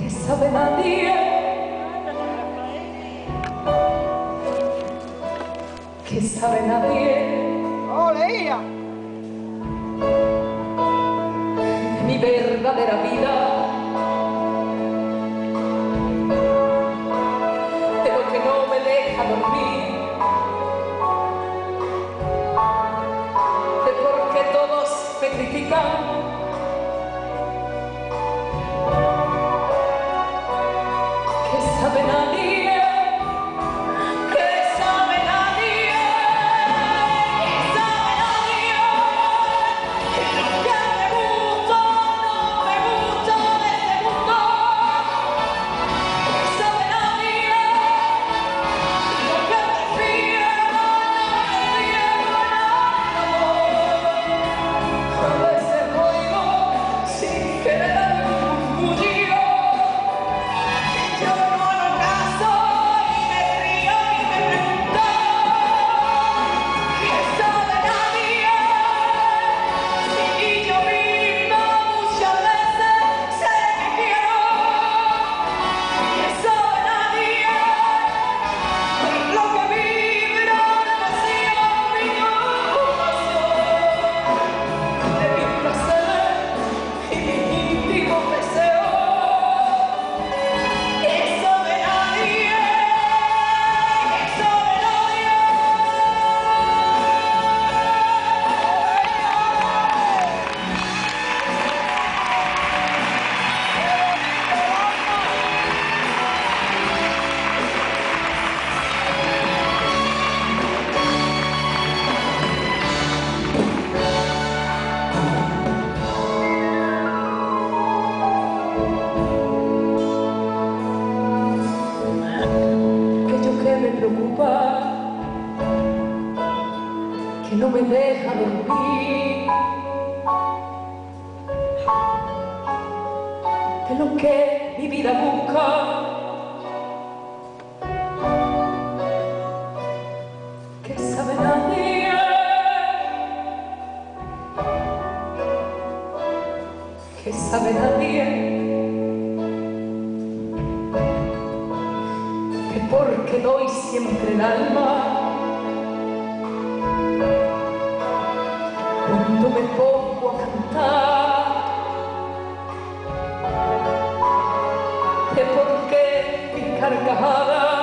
que sabe nadie, que sabe nadie. ¡Oleía! De mi verdadera vida, de lo que no me deja dormir, de por qué todos me critican. Que sabe nadie, que sabe nadie, que sabe nadie, que lo que me gusta no me gusta de este mundo. Que sabe nadie, lo que prefiero no prefiero nada. A veces oigo sin querer un murmullo. Yo no hago caso y me río y me pregunto, ¿qué sabe nadie? Si yo misma muchas veces sé que quiero, ¿qué sabe nadie? Por lo que vibra demasiado mi corazón, de mi placer y mi íntimo deseo. Que sabe nadie, que sabe nadie. Aquello que me preocupa, que no me deja dormir, de lo que mi vida busca, que sabe nadie, que sabe nadie, que porque doy siempre el alma, cuando me pongo a cantar, que porque mis carcajadas